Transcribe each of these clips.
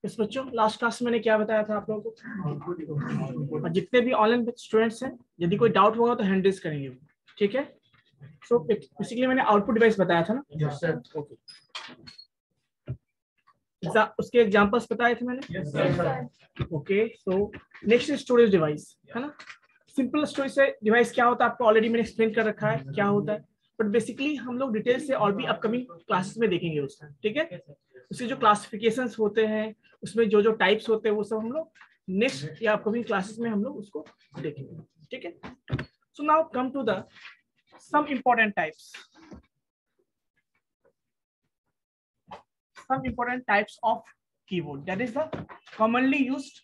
इस बच्चों last class में मैंने क्या बताया था आप लोगों को, और जितने भी ऑनलाइन स्टूडेंट्स हैं यदि कोई डाउट होगा तो हैंड रेज करेंगे वो, ठीक है। सो बेसिकली मैंने आउटपुट डिवाइस बताया था ना। Yes sir. ओके, उसके एग्जांपल्स बताए थे मैंने। Yes sir. Okay, so next storage device है ना। सिंपल स्टोरेज डिवाइस क्या होता है आपको ऑलरेडी मैंने एक्सप्लेन कर रखा है क्या होता है, बट बेसिकली हम लोग डिटेल से और भी अपकमिंग क्लासेस में देखेंगे उसका, ठीक है। उसके जो क्लासिफिकेशंस होते हैं, उसमें जो जो टाइप्स होते हैं, वो सब हम लोग नेक्स्ट या अपकमिंग क्लासेस में हम लोग उसको देखेंगे, ठीक है। So now come to the some important types, some important types of keyboard, that is the commonly used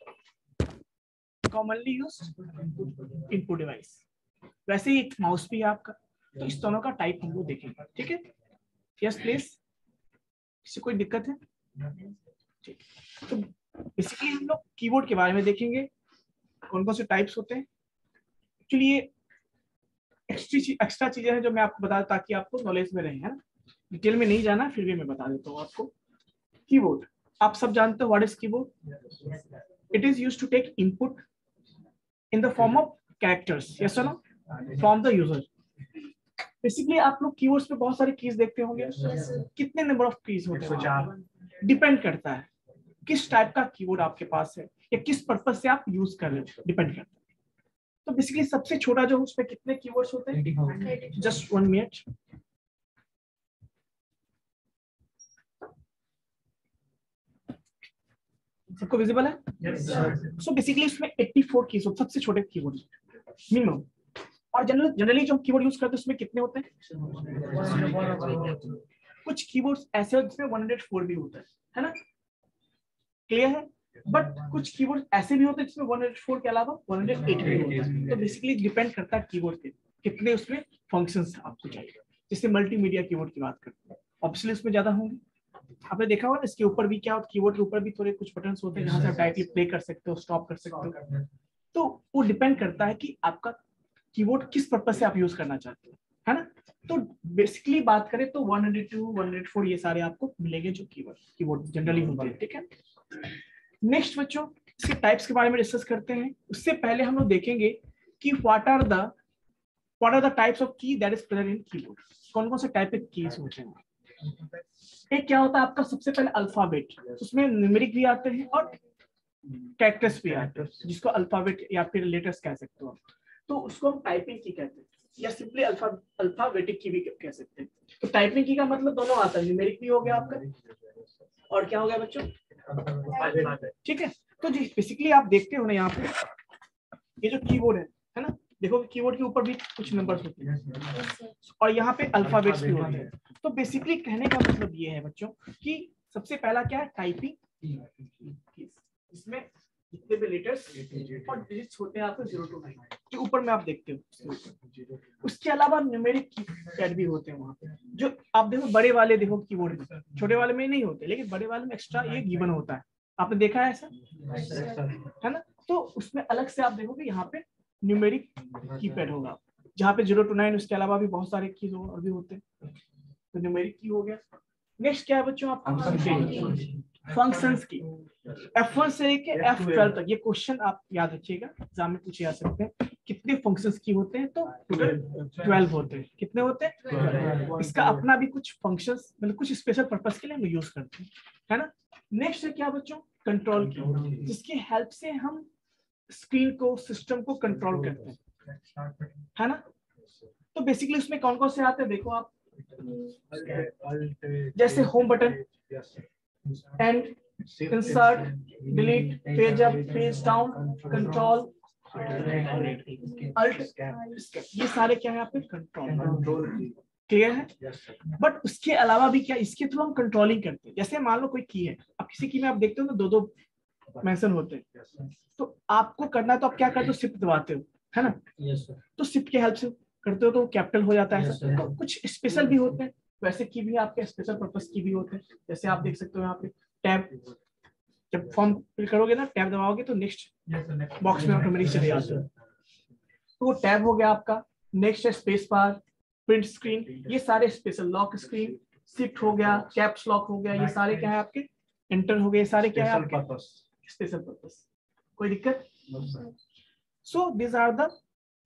input device। वैसे ही एक माउस भी है आपका, तो इस दोनों का टाइप हम लोग देखेंगे, ठीक है। यस प्लीज, किसी कोई दिक्कत है? ठीक, तो बेसिकली हम लोग कीबोर्ड के बारे में देखेंगे, कौन कौन से टाइप्स होते हैं। एक्चुअली ये एक्स्ट्रा चीजें हैं जो मैं आपको बता दूं ताकि आपको नॉलेज में रहे, है ना। डिटेल में नहीं जाना, फिर भी मैं बता देता हूँ आपको। कीबोर्ड आप सब जानते हो, what is keyboard? It is used to take input in the form of characters, yes और no, from the user. Basically आप लोग कीबोर्ड्स पे बहुत सारे कीज देखते होंगे। कितने नंबर ऑफ कीज होते हैं? डिपेंड करता है किस टाइप का कीबोर्ड आपके पास है या किस पर्पस से आप यूज कर रहे हो, डिपेंड करता है। तो बेसिकली सबसे छोटा जो उस पे कितने कीवर्ड्स होते हैं? Just 1 minute. सबको विजिबल है? सो बेसिकली इसमें 84 कीज होते हैं, सबसे छोटे कीवर्ड मिनिमम। और जनरली जो कीबोर्ड यूज करते हैं उसमें कितने होते हैं? कुछ कीबोर्ड्स ऐसे होते हैं जिसमें 104 भी होता है ना। क्लियर है? बट कुछ कीबोर्ड ऐसे भी होते हैं जिसमें 104 के अलावा 108 भी होता है। तो बेसिकली डिपेंड करता है कीबोर्ड पे कितने उसमें फंक्शंस आपको चाहिए। जैसे मल्टीमीडिया कीबोर्ड की बात करते हैं, ऑब्वियसली उसमें ज्यादा होंगे। आपने देखा होगा इसके ऊपर भी क्या होता है, कीबोर्ड के ऊपर भी थोड़े कुछ बटन्स होते हैं जहां से आप डायरेक्टली प्ले कर सकते हो, स्टॉप कर सकते हो। तो वो डिपेंड करता है कि आपका कीबोर्ड किस पर्पस से आप यूज करना चाहते हो, है ना। तो बेसिकली बात करें तो 102, 104 ये सारे आपको मिलेंगे जो कीबोर्ड जनरली होते हैं, ठीक है। नेक्स्ट बच्चों इसके टाइप्स के बारे में डिस्कस करते हैं। उससे पहले हम लोग देखेंगे कि what are the types of key that is present in keyboard. कौन कौन से टाइप के कीज होते हैं? एक क्या होता है आपका, सबसे पहले अल्फाबेट, उसमें न्यूमेरिक भी आते हैं और कैरेक्टर्स भी आते हैं, जिसको अल्फाबेट या फिर लेटर्स कह सकते हो आप। तो उसको हम टाइपिंग की कहते हैं या सिंपली अल्फाबेटिक की भी कह सकते हैं। तो टाइपिंग की का मतलब दोनों आता है, न्यूमेरिक भी हो गया आपका और क्या हो गया बच्चों, ठीक है। तो जी बेसिकली आप देखते हो ना यहाँ पे ये जो कीबोर्ड है ना, देखो कीबोर्ड के ऊपर भी कुछ नंबर्स होते हैं और यहाँ पे अल्फाबेट्स भी होते हैं। तो बेसिकली कहने का मतलब ये है बच्चों कि सबसे पहला क्या है, टाइपिंग। इसमें जितने भी लेटर्स और डिजिट्स होते हैं आपको 0 to 9 के ऊपर में आप देखते हो। उसके अलावा न्यूमेरिक कीपैड भी होते हैं वहाँ पे, जो आप देखो बड़े वाले देखो कीबोर्ड में, छोटे वाले में नहीं होते, लेकिन बड़े वाले में एक्स्ट्रा ये गिवन होता है। आपने देखा है ऐसा, है ना। तो उसमें अलग से आप देखोगे यहाँ पे न्यूमेरिक कीपैड होगा, जहाँ पे 0 to 9, उसके अलावा भी बहुत सारे कीज और भी होते हैं। तो न्यूमेरिक की हो गया। नेक्स्ट क्या है बच्चों आपका, फंक्शंस की। F1 से लेके F12 तक, ये क्वेश्चन आप याद रखिएगा, एग्जाम में पूछे जा सकते हैं। कितने फंक्शंस की होते हैं? तो 12 होते हैं। कितने होते हैं? इसका अपना भी कुछ फंक्शंस, मतलब कुछ स्पेशल पर्पस के लिए हम यूज करते हैं, है ना। नेक्स्ट है क्या बच्चों, कंट्रोल की, जिसकी हेल्प से हम स्क्रीन को, सिस्टम को कंट्रोल करते हैं, है ना। तो बेसिकली उसमें कौन कौन से आते हैं देखो आप, जैसे home button and insert, delete, page up, page down, control, alt, ये सारे क्या है आपके कंट्रोल। क्लियर है? बट उसके अलावा भी क्या, इसके थ्रू हम कंट्रोलिंग करते हैं। जैसे मान लो कोई की है, अब किसी की में आप देखते हो ना 2-2 मेंशन होते हैं, तो आपको करना है तो आप क्या करते हो, शिफ्ट दबाते हो, है ना। तो शिफ्ट के हेल्प से करते हो तो कैपिटल हो जाता है। तो कुछ स्पेशल भी होते हैं, वैसे की भी आपके स्पेशल पर्पस की भी होते हैं। जैसे आप देख सकते हो यहाँ पे टैब, जब फॉर्म फिल करोगे ना, टैब दबाओगे तो नेक्स्ट बॉक्स में ऑटोमेटिक चले जाते हो। तो वो टैब हो गया आपका। नेक्स्ट है स्पेस बार, प्रिंट स्क्रीन, ये सारे स्पेशल, लॉक स्क्रीन, शिफ्ट हो गया, कैप्स लॉक हो गया, ये सारे क्या है आपके एंटर हो गए, सारे क्या है आपके स्पेशल पर्पस। कोई दिक्कत? So this are the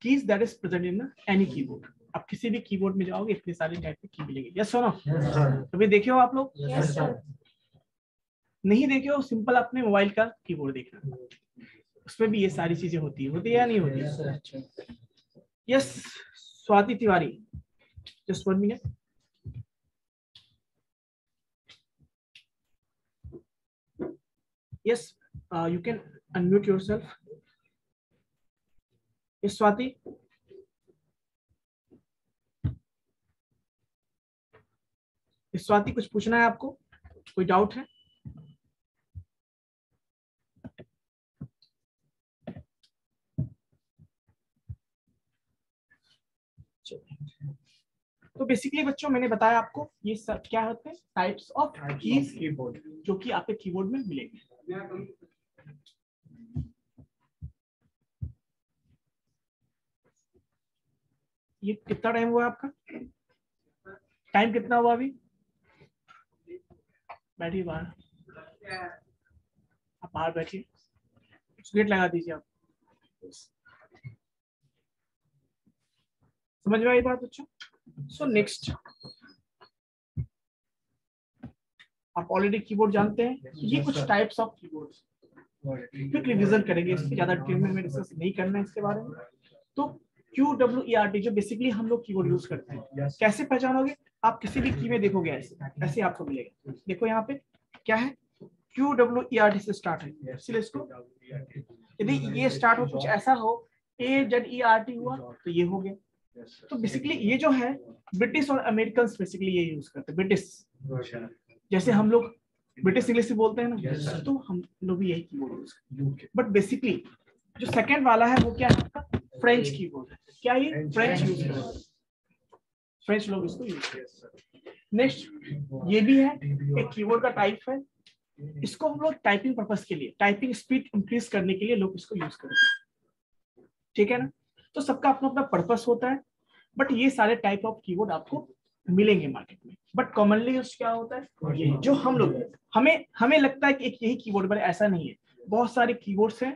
keys that is present in any keyboard. आप किसी भी कीबोर्ड में जाओगे इतने सारे टाइप के की मिलेंगे। यस और नो? कभी देखे हो आप लोग? नहीं देखे हो, सिंपल अपने मोबाइल का कीबोर्ड देखना, उसमें भी ये सारी चीजें होती है या नहीं होती? Yes Swati Tiwari, just 1 minute. Yes you can unmute yourself. Yes Swati. Swati कुछ पूछना है आपको? कोई डाउट है? तो बेसिकली बच्चों मैंने बताया आपको ये सब क्या होते हैं, टाइप्स ऑफ कीज कीबोर्ड जो कि आपके कीबोर्ड में मिलेंगे। ये कितना टाइम हुआ आपका? टाइम कितना हुआ अभी? बैठिए बाहर, आप बाहर बैठिए, गेट लगा दीजिए आप। समझ में आई बात बच्चों? सो नेक्स्ट, आप ऑलरेडी कीबोर्ड जानते हैं। ये कुछ types of keyboards, quick revision करेंगे, इससे ज्यादा डिटेल में डिस्कस नहीं करना है इसके बारे में। तो QWERT जो बेसिकली हम लोग कीबोर्ड यूज करते हैं, कैसे पहचानोगे? आप किसी भी की में देखोगे ऐसे आपको मिलेगा। देखो यहाँ पे क्या है, QWERT से स्टार्ट है, इसलिए इसको यदि ये स्टार्ट हो कुछ ऐसा हो, AZERT हुआ तो ये हो गया। तो बेसिकली ये जो है ब्रिटिश और अमेरिकन बेसिकली ये यूज करते हैं। ब्रिटिश जैसे हम लोग ब्रिटिश इंग्लिश बोलते हैं ना, तो हम लोग भी यही कीबोर्ड यूज करते हैं। बट बेसिकली जो सेकंड वाला है वो क्या है आपका? फ्रेंच कीबोर्ड है। क्या ये फ्रेंच यूज करते हैं, फ्रेंच लोग इसको यूज करते हैं। नेक्स्ट ये भी है एक कीबोर्ड का टाइप है, इसको हम लोग टाइपिंग पर्पस के लिए, टाइपिंग स्पीड इंक्रीज करने के लिए लोग इसको यूज करते हैं। ठीक है ना? तो सबका अपना अपना पर्पस होता है, बट ये सारे टाइप ऑफ कीबोर्ड आपको मिलेंगे मार्केट में। बट कॉमनली यूज क्या होता है, ये जो हम लोग हमें लगता है कि एक यही कीबोर्ड, पर ऐसा नहीं है। बहुत सारे कीबोर्ड्स हैं,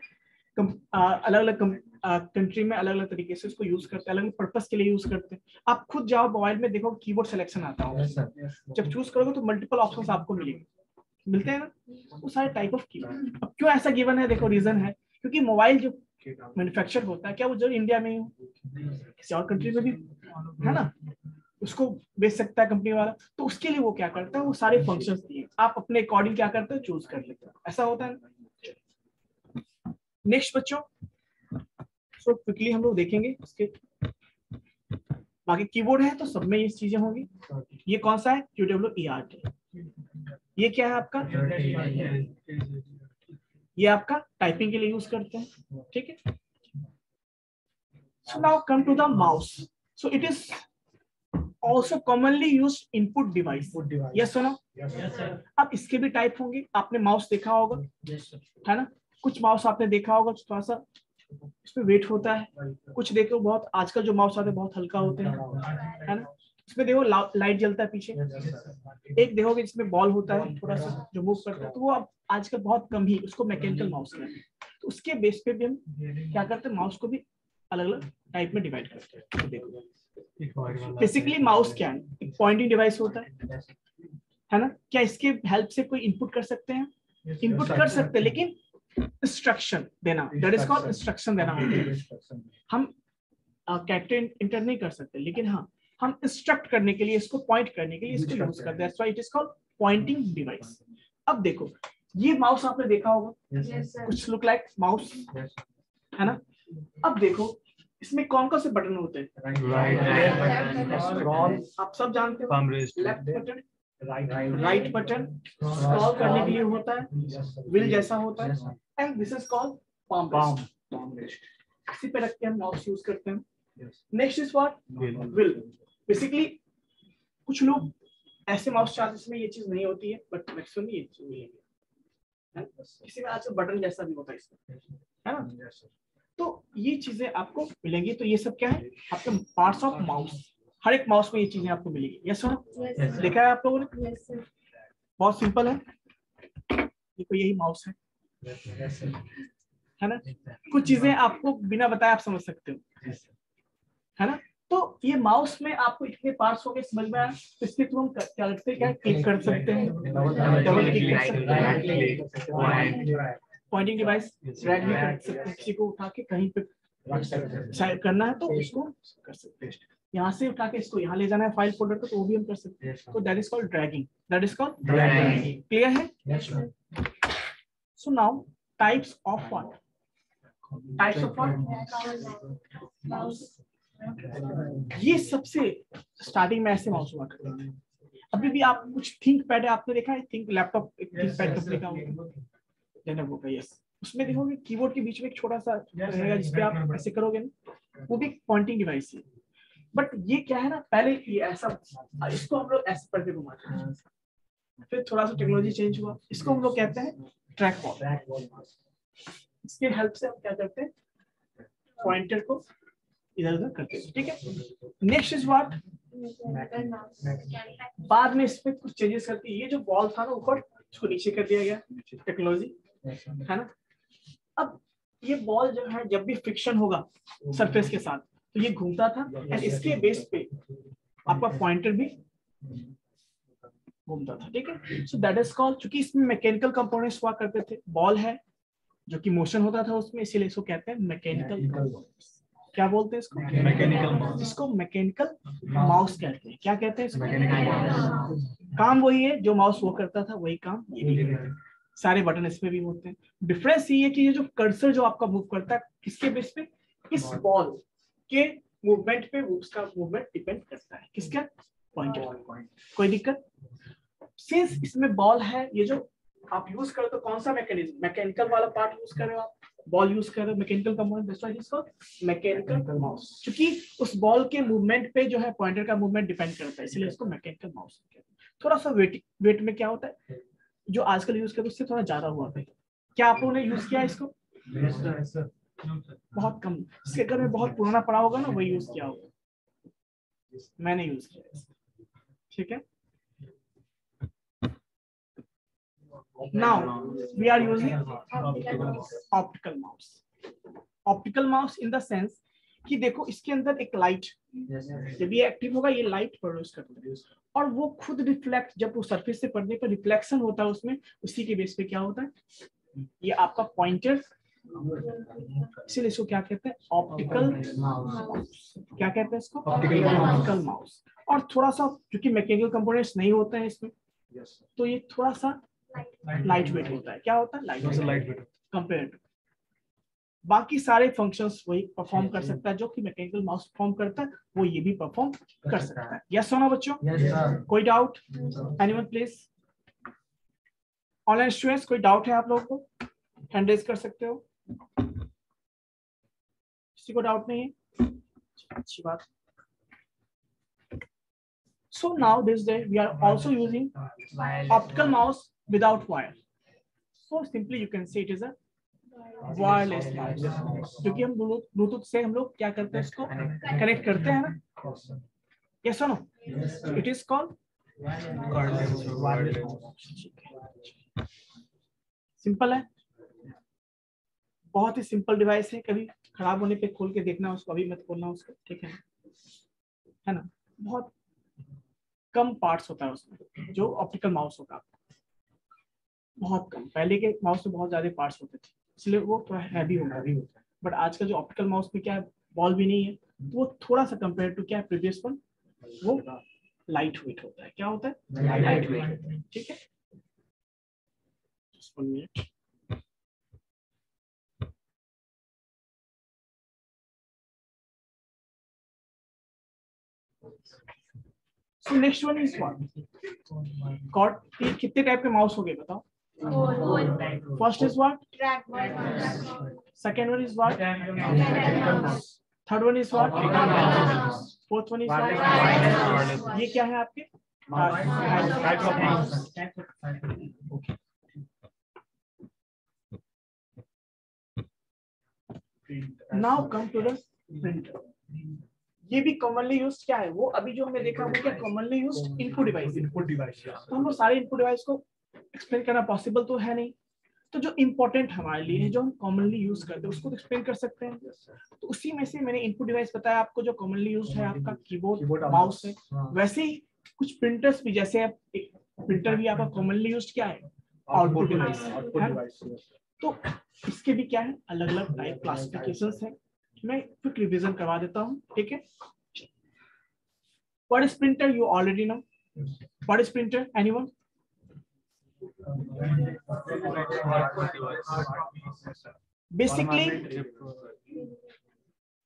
अलग अलग कंट्री में अलग अलग तरीके से इसको यूज करते हैं, अलग अलग पर्पस के लिए यूज करते हैं। आप खुद जाओ मोबाइल में देखो, कीबोर्ड सिलेक्शन आता होगा, जब चूज करोगे तो मल्टीपल ऑप्शंस आपको मिलते हैं ना, वो सारे टाइप ऑफ कीबोर्ड। अब क्यों ऐसा गिवन है? देखो रीजन है, क्योंकि मोबाइल जो मैन्युफैक्चर होता है, क्या वो जो इंडिया में हो, किसी और कंट्री में भी है ना, उसको बेच सकता है कंपनी वाला। तो उसके लिए वो क्या करता है, वो सारे फंक्शंस दिए, आप अपने अकॉर्डिंग क्या करते हो, चूज कर लेते हो। ऐसा होता है। नेक्स्ट बच्चों, सो क्विकली हम लोग देखेंगे इसके बाकी कीबोर्ड है तो सब में ये चीजें होंगी। ये कौन सा है? QWERT। ये क्या है आपका? ये आपका टाइपिंग के लिए यूज करते हैं। ठीक है। So now come to the mouse. So it is also commonly used input device. Yes or no? Yes sir. अब इसके भी टाइप होंगे, आपने माउस देखा होगा, है ना? कुछ माउस आपने देखा होगा थोड़ा सा इसमें वेट होता है, कुछ देखो बहुत आजकल जो माउस आते हैं बहुत हल्का होते हैं, है ना? इसमें देखो लाइट जलता है पीछे। एक देखोगे जिसमें बॉल होता है थोड़ा सा जो मूव करता है, तो वो अब आजकल बहुत कम ही उसको मैकेनिकल माउस कहते हैं। तो उसके बेस पे भी हम क्या करते हैं, माउस को भी अलग अलग टाइप में डिवाइड करते हैं। देखो बेसिकली माउस क्या है, एक पॉइंटिंग डिवाइस होता है ना? क्या इसके हेल्प से कोई इनपुट कर सकते हैं? इनपुट कर सकते हैं, लेकिन इंस्ट्रक्शन देना, दैट इज कॉल्ड इंस्ट्रक्शन देना होता है। हम कैरेक्टर इंटर नहीं कर सकते, लेकिन हाँ हम इंस्ट्रक्ट करने के लिए, इसको पॉइंट करने के लिए इसको यूज करते हैं। That's why it is called pointing device. अब देखो ये माउस आपने देखा होगा, कुछ लुक लाइक माउस, है ना? अब देखो इसमें कौन कौन से बटन होते हैं? राइट, आप सब जानते हो। Left button, right button scroll करने के लिए होता है, व्हील जैसा होता है, and this is called palm rest. इसी पे रख के हम माउस यूज करते हैं। Next is what? Wheel. Basically कुछ लोग ऐसे माउस चाहते हैं जिसमें ये चीज नहीं होती है, बट मैक्सिमम ये चीज मिलेगी। किसी में आजकल बटन जैसा भी होता है इसमें, है ना? तो ये चीजें आपको मिलेंगी। तो ये सब क्या है आपके पार्ट्स ऑफ माउस, हर एक माउस में ये चीजें आपको मिलेगी। Yes sir? देखा है आप लोगों ने? बहुत सिंपल है। देखो यही माउस है ना। कुछ चीजें आपको बिना बताए आप समझ सकते हो, है ना। तो ये माउस में आपको इतने पार्ट्स हो गए समझ में आया। तो इसके थ्रू हम क्या करते हैं, क्या क्लिक कर सकते हैं, डबल क्लिक कर सकते हैं, पॉइंटिंग डिवाइस ड्रैग भी कर सकते हैं, किसी को उठा के कहीं पे करना है तो उसको कर सकते हैं, यहाँ से उठा के इसको यहाँ ले जाना है फाइल फोल्डर को तो वो भी हम कर सकते हैं। तो that is called dragging, that is called dragging. Clear है? So now types of what, types of mouse. ये सबसे स्टार्टिंग में ऐसे माउस हुआ करते थे। अभी भी आप कुछ थिंक पैड है, आपने देखा है, थिंक लैपटॉप एक थिंक पैड कंपनी का होगा, यस। उसमें देखोगे कीबोर्ड के बीच में एक छोटा सा रहेगा जिसपे आप ऐसे करोगे ना, वो भी पॉइंटिंग डिवाइस है। बट ये क्या है ना, पहले ये ऐसा, इसको हम लोग ऐसे करके घुमाते हैं, फिर थोड़ा सा टेक्नोलॉजी चेंज हुआ, इसको हम लोग कहते हैं ट्रैक बॉल। इसके हेल्प से हम क्या करते हैं, पॉइंटर को इधर उधर करते हैं, ठीक है। नेक्स्ट इज व्हाट, बाद में इसमें कुछ चेंजेस करके ये जो बॉल था ना ऊपर, इसको नीचे कर दिया गया, टेक्नोलॉजी, है ना। अब ये बॉल जो है जब भी फ्रिक्शन होगा सरफेस के साथ तो ये घूमता था, एंड इसके बेस पे आपका पॉइंटर भी घूमता था, ठीक है। सो दैट इज कॉल्ड, क्योंकि इसमें मैकेनिकल कंपोनेंट्स हुआ करते थे, बॉल है जो कि मोशन होता था उसमें, इसीलिए इसको कहते हैं मैकेनिकल कंपोनेंट्स। क्या बोलते हैं इसको? Mechanical mouse. इसको मैकेनिकल माउस कहते हैं। क्या कहते हैं इसको? मैकेनिकल। काम वही है जो माउस वो करता था, वही काम ये भी करता है। सारे बटन इसमें भी होते हैं। डिफरेंस ये है कि ये जो कर्सर जो आपका मूव करता है किसके बेस पे, इस बॉल के मूवमेंट पे उसका मूवमेंट डिपेंड करता है। किसका? पॉइंटर। कोई दिक्कत? सिंस इसमें बॉल है, ये जो आप यूज करो तो कौन सा मैकेनिज्म, मैकेनिकल वाला पार्ट यूज कर रहे हो आप, बॉल यूज कर रहे हो, मैकेनिकल कंपोनेंट, दैट्स व्हाई इसको मैकेनिकल माउस, क्योंकि उस बॉल के मूवमेंट पे जो है पॉइंटर का मूवमेंट डिपेंड करता है, इसलिए इसको मैकेनिकल माउस कहते हैं। थोड़ा सा वेट में क्या होता है, जो आजकल यूज करते हैं उससे थोड़ा ज्यादा हुआ है। क्या आप लोगों ने यूज किया इसको? बहुत कम। इसके घर में बहुत पुराना पड़ा होगा ना, वही यूज किया होगा, मैंने यूज किया, ठीक है। Now we are using optical mouse. Optical mouse in the sense कि देखो इसके अंदर एक लाइट, जब ये एक्टिव होगा ये लाइट प्रोड्यूस करता है और वो खुद रिफ्लेक्ट, जब वो सरफेस से पड़ने पर रिफ्लेक्शन होता है उसमें, उसी के बेस पे क्या होता है, ये आपका पॉइंटर, इसीलिए इसको क्या कहते हैं, ऑप्टिकल माउस। क्या कहते हैं इसको? Optical mouse. और थोड़ा सा क्योंकि मैकेनिकल कंपोनेंट्स नहीं होते हैं इसमें, तो ये थोड़ा सा लाइट वेट होता है। क्या होता है? लाइट वेट कंपेयर टू बाकी सारे फंक्शंस वही परफॉर्म कर सकता है जो कि मैकेनिकल माउस परफॉर्म करता है, वो ये भी परफॉर्म कर सकता है। यस ना बच्चों? कोई doubt? Anyone please? Online students कोई डाउट है आप लोगों को, हैंड रेज कर सकते हो। किसी को डाउट नहीं है? अच्छी बात। So now this day we are also using optical mouse without wire. So simply you can say it is a wireless mouse, क्योंकि हम ब्लूटूथ से हम लोग क्या करते हैं, इसको कनेक्ट करते हैं ना। यस और no? It is called simple है, बहुत ही सिंपल डिवाइस है। कभी खराब होने पे खोल के देखना उसको, अभी मत खोलना उसको, ठीक है ना। बहुत कम पार्ट्स होता है उसमें, जो ऑप्टिकल माउस होगा बहुत कम। पहले के माउस में बहुत ज्यादा पार्ट्स होते थे, इसलिए वो थोड़ा हैवी होता है। बट आज का जो ऑप्टिकल माउस में क्या है, बॉल भी नहीं है, तो वो थोड़ा सा कंपेयर टू क्या है प्रीवियस वन, वो लाइट वेट होता है। क्या होता है? लाइट वेट होता है, ठीक है। Just 1 minute. So next one is what? Cord. ये कितने टाइप के माउस हो गए बताओ? First is what? Trackball mouse. Second one is what? Third one is what? Fourth one is what? ये क्या है आपके? Types of mouse. Okay. Now come to the printer. ये भी कॉमनली यूज्ड क्या है, वो अभी जो हमने देखा वो क्या कॉमनली यूज्ड इनपुट डिवाइस। तो हम लोग सारे इनपुट डिवाइस को एक्सप्लेन करना पॉसिबल तो है नहीं, तो जो इम्पोर्टेंट हमारे लिए है, जो हम कॉमनली यूज करते हैं, उसको तो एक्सप्लेन कर सकते हैं। तो उसी में से मैंने इनपुट डिवाइस बताया आपको, जो कॉमनली यूज है आपका कीबोर्ड माउस है। वैसे ही कुछ प्रिंटर्स भी, जैसे प्रिंटर भी आपका कॉमनली यूज क्या है, आउटपुट डिवाइस। तो इसके भी क्या है, अलग अलग टाइप क्लासिफिकेशंस है। मैं क्विक रिवीजन करवा देता हूँ, ठीक है। What is printer? You already know. What is printer? Anyone? Basically,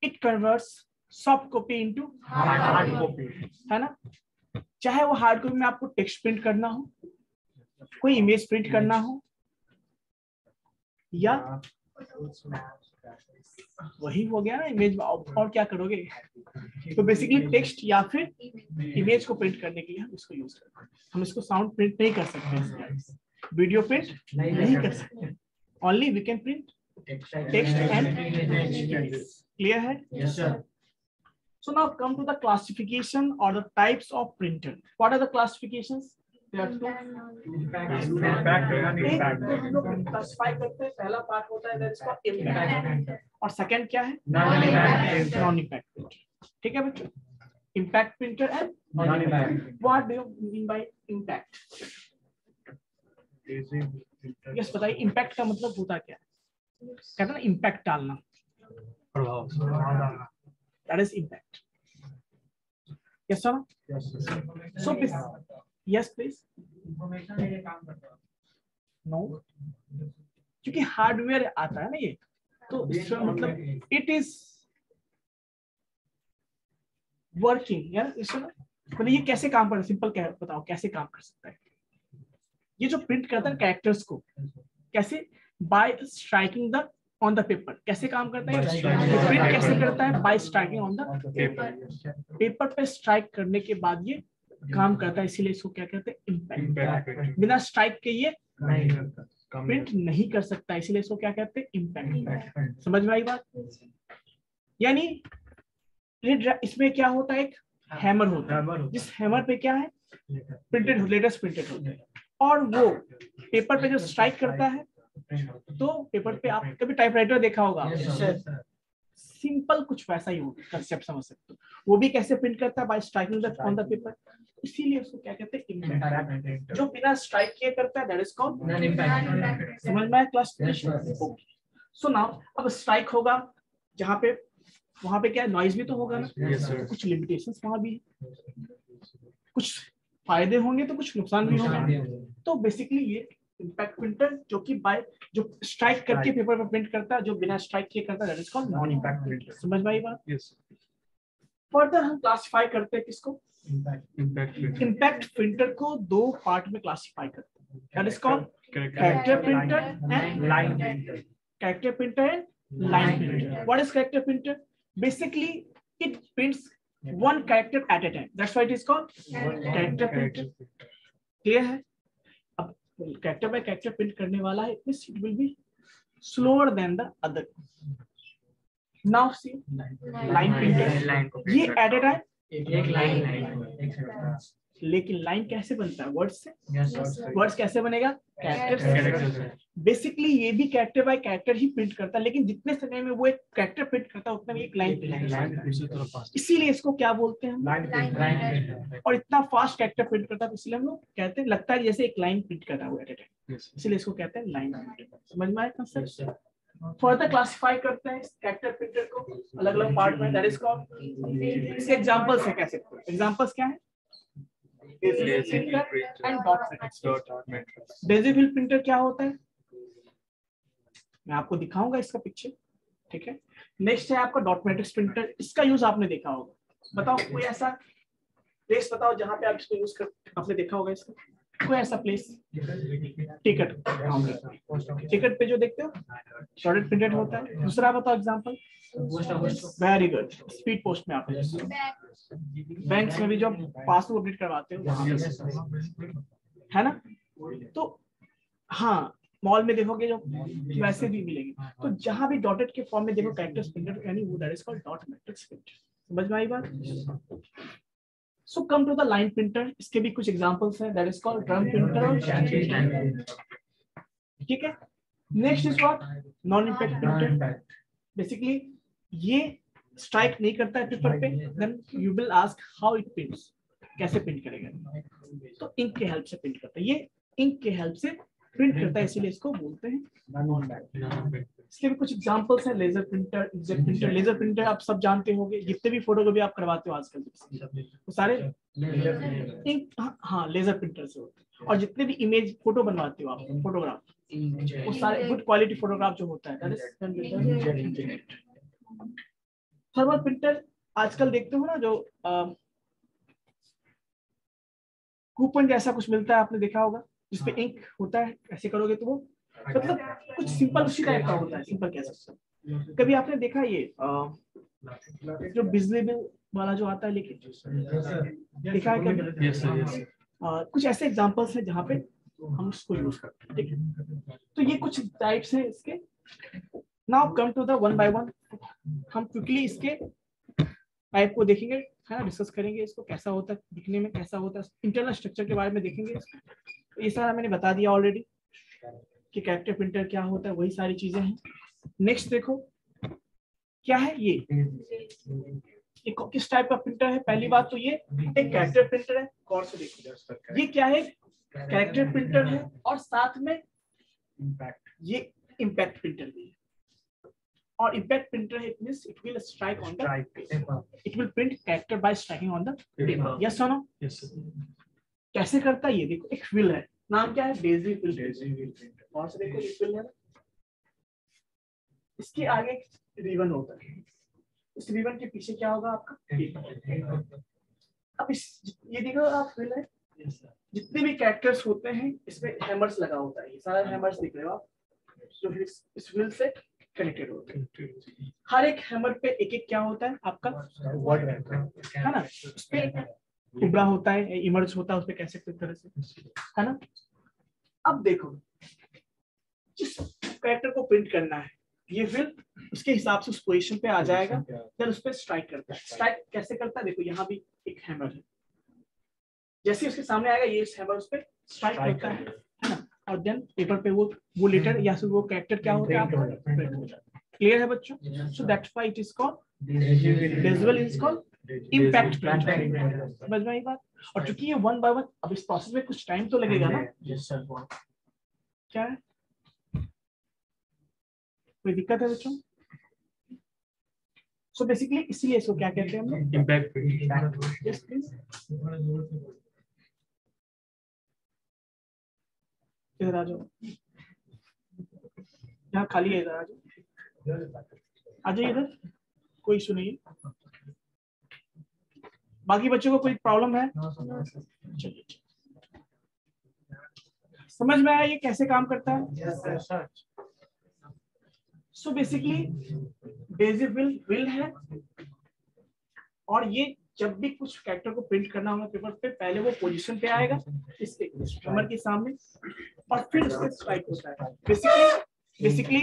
it converts soft copy into hard copy, है ना। चाहे वो हार्ड कॉपी में आपको टेक्स्ट प्रिंट करना हो, कोई इमेज प्रिंट करना हो, या वही हो गया ना इमेज, और क्या करोगे। तो बेसिकली टेक्स्ट या फिर इमेज को प्रिंट करने के लिए हम इसको यूज करते हैं। हम इसको साउंड प्रिंट नहीं कर सकते, वीडियो प्रिंट नहीं कर सकते, only we can print text and image. Clear है? Yes, sir. So now come to the classification or the types of printer. What are the classifications? There are two. Classify करते हैं, पहला part होता है इसका इम्पैक्ट, और second क्या है, नॉन इम्पैक्ट प्रिंटर। ठीक है बच्चों, impact printer and non impact. What do you mean by impact? Yes बताइए, इम्पैक्ट का मतलब होता क्या है? कहते हैं ना इम्पैक्ट डालना, प्रभाव। That is impact. Yes sir? Yes, sir. So please, yes please. No, क्योंकि हार्डवेयर आता है ना ये, तो इसका मतलब इट इज वर्किंग यार। मतलब ये कैसे काम करता है, सिंपल क्या बताओ, कैसे काम कर सकता है? ये जो प्रिंट करता है कैरेक्टर्स को, कैसे? Bye striking the on the paper. कैसे काम करता है प्रिंट? कैसे करता है? Bye striking on the paper. Paper पे स्ट्राइक करने के बाद ये काम करता है, इसीलिए इसको क्या कहते हैं, इम्पैक्ट। बिना स्ट्राइक के ये प्रिंट नहीं कर सकता, इसीलिए इसको क्या कहते हैं, इम्पैक्ट। समझ में आई बात? यानी इसमें क्या होता है, एक हैमर होता है, जिस हैमर पे क्या है, प्रिंटेड लेटेस्ट प्रिंटेड होता है, और वो पेपर पे जो स्ट्राइक करता है, तो पेपर पे आप कभी टाइपराइटर देखा होगा, सिंपल कुछ वैसा ही होगा, कंसेप्ट समझ सकते हो। वो भी कैसे प्रिंट करता है, bye striking the on the paper, इसीलिए उसको क्या कहते हैं, इम्पैक्ट। जो बिना स्ट्राइक किए करता है that is called non impact. समझ में आया क्लासिफिकेशन? सो नाउ अब स्ट्राइक होगा जहां पे, वहां पे क्या नॉइज भी तो होगा ना, कुछ लिमिटेशंस वहां भी, कुछ फायदे होंगे तो कुछ नुकसान भी होगा। तो बेसिकली ये इम्पैक्ट प्रिंटर जो कि बाय जो स्ट्राइक करके पेपर पर प्रिंट करता है, जो बिना स्ट्राइक किए करता है that is called non impact printer. समझ में आई बात? फर्दर हम क्लासिफाई करते हैं किसको, इम्पैक्ट प्रिंटर को दो पार्ट में क्लासिफाई करते हैं, that is called character printer and line printer. Character printer and line printer. What is character printer? Basically it prints one character at a time, that's why it is called character printer. Clear है? अब character by character print करने वाला है, it will be slower than the other. Now see line printer, ये at a time एक line, लेकिन line कैसे बनता है, वर्ड्स से। वर्ड्स कैसे बनेगा, कैरेक्टर से। बेसिकली ये भी कैरेक्टर बाय कैरेक्टर ही प्रिंट करता है, लेकिन जितने समय में वो एक कैरेक्टर प्रिंट करता है उतना में एक लाइन प्रिंट करता है, इसीलिए इसको क्या बोलते हैं, लाइन। और इतना फास्ट कैरेक्टर प्रिंट करता है, इसलिए हम लोग कहते हैं, लगता है जैसे एक लाइन प्रिंट कर रहा है एट ए टाइम, इसलिए इसको कहते हैं लाइन प्रिंटर। समझ में आया कंसेप्ट? फर्दर क्लासिफाई करते हैं कैरेक्टर प्रिंटर को अलग अलग पार्ट में, दैट इज कॉल्ड, इसके एग्जांपल्स है कैसे, एग्जांपल्स क्या है, printer and dot matrix. Daisy wheel printer क्या होता है, मैं आपको दिखाऊंगा इसका पिक्चर, ठीक है। नेक्स्ट है आपका डॉट मैट्रिक्स प्रिंटर, इसका यूज आपने देखा होगा, बताओ कोई ऐसा प्लेस बताओ जहां पे आप इसको यूज कर, आपने देखा होगा इसका, कोई ऐसा प्लेस, टिकट, टिकट पे जो देखते हो डॉटेड प्रिंटेड होता है। दूसरा बताओ example, very good, speed post में आप बैंक्स में भी जो पासबुक अपडेट करवाते हो वहां पे, है ना। तो हाँ, मॉल में देखोगे जो वैसे भी मिलेंगे, तो जहां भी डॉटेड के फॉर्म में देखो कैरेक्टर्स प्रिंटेड, यानी वो that is called dot matrix printer. समझ में आई बात? So come to the line printer, इसके भी कुछ एग्जांपल्स हैं, that is called drum printer और कैन प्रिंटर, ठीक है। Next is what, non impact printer. Basically ये स्ट्राइक नहीं करता है पेपर पे, then you will ask how it prints, कैसे प्रिंट करेगा, तो इंक के हेल्प से प्रिंट करता है, ये इंक के हेल्प से प्रिंट करता है, इसीलिए इसको बोलते हैं नॉन इम्पैक्ट। इसके भी कुछ एग्जांपल्स हैं, laser printer, inkjet printer. Laser printer आप सब जानते होंगे, जितने भी फोटोकॉपी आप करवाते हो आजकल वो सारे इंक, हाँ लेजर प्रिंटर से होते हैं। और जितने भी इमेज फोटो बनवाते हो आप, फोटोग्राफ, वो सारे गुड क्वालिटी फोटोग्राफ जो होता है, थर्मल प्रिंटर आजकल देखते हो ना, जो कूपन जैसा कुछ मिलता है, आपने देखा होगा, जिसपे इंक होता है, ऐसे करोगे तो वो मतलब कुछ सिंपल उसी टाइप का होता है, सिंपल कह सकते हैं। कभी आपने देखा ये जो बिजली बिल वाला जो आता है, लेकिन देखा है कभी? कुछ ऐसे एग्जांपल्स हैं जहाँ पे हम इसको यूज करते हैं, ठीक है। तो ये कुछ टाइप्स हैं इसके। Now come to the one by one, हम क्विकली इसके टाइप को देखेंगे, है ना, डिस्कस करेंगे इसको, कैसा होता है दिखने में, कैसा होता है, इंटरनल स्ट्रक्चर के बारे में देखेंगे। तो ये सारा मैंने बता दिया ऑलरेडी कि कैरेक्टर प्रिंटर क्या होता है, वही सारी चीजें हैं। नेक्स्ट देखो क्या है ये किस टाइप का प्रिंटर है। पहली बात तो ये एक कैरेक्टर प्रिंटर है, गौर से देखो ये क्या है, कैरेक्टर प्रिंटर है और साथ में ये इम्पैक्ट प्रिंटर भी है। और impact printer it means it will strike on the paper. It will print character by striking on the paper. Yes or no? Yes sir. कैसे करता है ये देखो, एक व्हील है, नाम क्या है, Daisy wheel. Daisy wheel printer. और से देखो ये व्हील है, इसके आगे रिबन होता है, इस रिबन के पीछे क्या होगा आपका पेपर। अब इस ये देखो आप व्हील है, जितने भी कैरेक्टर्स होते हैं इसमें हैमर्स लगा होता है, ये सारा हैमर्स दिख रहे हो आप, जो इस व्हील से कनेक्टेड होते हैं। हर एक हैमर पे एक एक क्या होता है आपका वर्ड रहता है ना, उस पे उभरा होता है, इमर्ज होता है, उस पे कैसे किस तरह से, है ना। अब देखो जिस कैरेक्टर को प्रिंट करना है, ये फिर उसके हिसाब से उस पोजीशन पे आ जाएगा, फिर उस पे स्ट्राइक करता है। स्ट्राइक कैसे करता है, देखो यहाँ भी एक हैमर है, जैसे उसके सामने आएगा ये हैमर उस पे स्ट्राइक करता है ना, और देन पेपर पे वो लेटर या फिर वो कैरेक्टर क्या होता है, क्लियर है बच्चों? So that's why it is called daisy wheel, is called impact printer. समझ में आई बात? और चूंकि ये वन बाय वन, अब इस प्रोसेस में कुछ टाइम तो लगेगा ना। क्या है, कोई दिक्कत है बच्चों? सो बेसिकली इसीलिए इसको क्या कहते हैं हम लोग, इम्पैक्ट प्रिंटर। यस प्लीज, इधर आ जाओ, यहाँ खाली है, इधर आ जाओ, आ जाइए इधर, कोई इशू नहीं है। बाकी बच्चों को कोई प्रॉब्लम है? चलिए, समझ में आया ये कैसे काम करता है? सो बेसिकली डेजी व्हील है, और ये जब भी कुछ कैरेक्टर को प्रिंट करना होगा पेपर पे, पहले वो पोजीशन पे आएगा इसके हैमर के सामने, और फिर उसके स्ट्राइक होता है। बेसिकली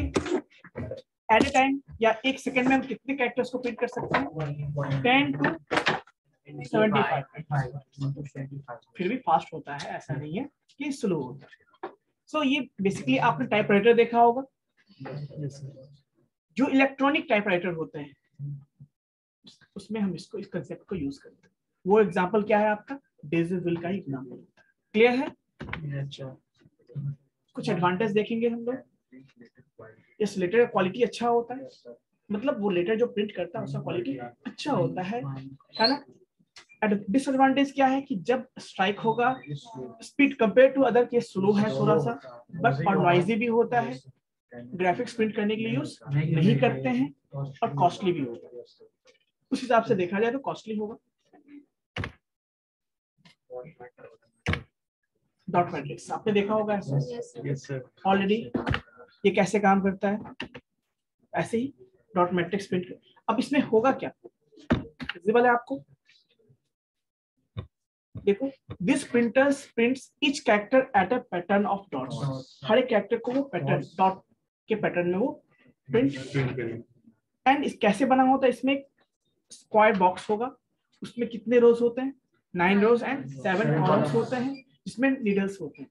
एट ए टाइम या एक सेकंड में हम कितने कैरेक्टर्स को प्रिंट कर सकते हैं? 10 to 75। फिर भी फास्ट होता है, ऐसा नहीं है कि स्लो होता है। सो ये बेसिकली आपने टाइपराइटर देखा होगा, जो इलेक्ट्रॉनिक टाइपराइटर होते हैं, उसमें हम इसको, इस कंसेप्ट को यूज करते हैं। वो एग्जांपल क्या है आपका, डेजी व्हील का ही एग्जांपल होता है। क्लियर है? अच्छा, कुछ एडवांटेज देखेंगे हम लोग। इस लेटर का क्वालिटी अच्छा होता है, मतलब वो लेटर जो प्रिंट करता है उसका क्वालिटी अच्छा होता है ना। डिसएडवांटेज क्या है कि जब स्ट्राइक होगा, speed compare to other case slow है थोड़ा सा, बट और नॉइजी भी होता है, ग्राफिक्स प्रिंट करने के लिए यूज नहीं करते हैं, और कॉस्टली भी होता है। उस हिसाब से देखा जाए तो कॉस्टली होगा। डॉट मैट्रिक्स आपने देखा होगा ऑलरेडी, ये कैसे काम करता है, ऐसे ही डॉट मैट्रिक्स प्रिंट। अब इसमें होगा क्या, विजिबल है आपको? देखो, this printers prints each character at a pattern of dots. हर एक कैरेक्टर को वो पैटर्न, डॉट के पैटर्न में वो प्रिंट। एंड इस कैसे बना होता है, इसमें स्क्वायर बॉक्स होगा, उसमें कितने रोज होते हैं, 9 रोज एंड 7 कॉलम्स होते हैं, जिसमें नीडल्स होते हैं।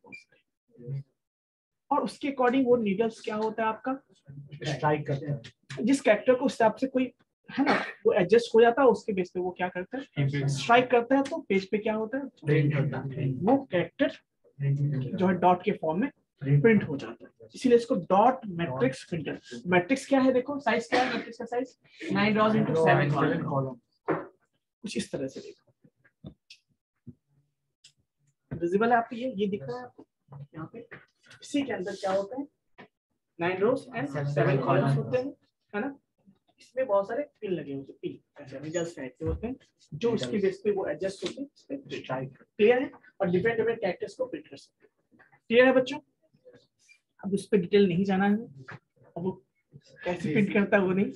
और उसके अकॉर्डिंग वो नीडल्स क्या होता है आपका, स्ट्राइक करते हैं, जिस कैरेक्टर को उस हिसाब से कोई है ना वो एडजस्ट हो जाता है, उसके बेस पे वो क्या करता है, स्ट्राइक करता है, तो पेज पे क्या होता है, प्रिंट होता है, वो कैरेक्टर जो है डॉट के फॉर्म में प्रिंट हो जाता है। इसीलिए इसको डॉट मैट्रिक्स प्रिंटर। मैट्रिक्स क्या है, देखो साइज क्या है, मैट्रिक्स का साइज 9 रॉज इनटू 7 कॉलम, कुछ इस तरह से देखो, विजिबल है आपको, ये दिख रहा है आपको यहाँ पे। इसी के अंदर क्या होता है, 9 रोज एंड 7 कॉलम्स होते हैं, है ना। इसमें बहुत सारे पिन लगे होते हैं, पिन ऐसे रिजल्ट्स टाइप के होते हैं, जो उसके बेस पे वो एडजस्ट होते हैं। क्लियर है, और डिफरेंट डिफरेंट कैरेक्टर्स को प्रिंट कर सकते हैं। क्लियर है बच्चों, अब उस पर डिटेल नहीं जाना है, अब वो कैसे प्रिंट करता है वो नहीं,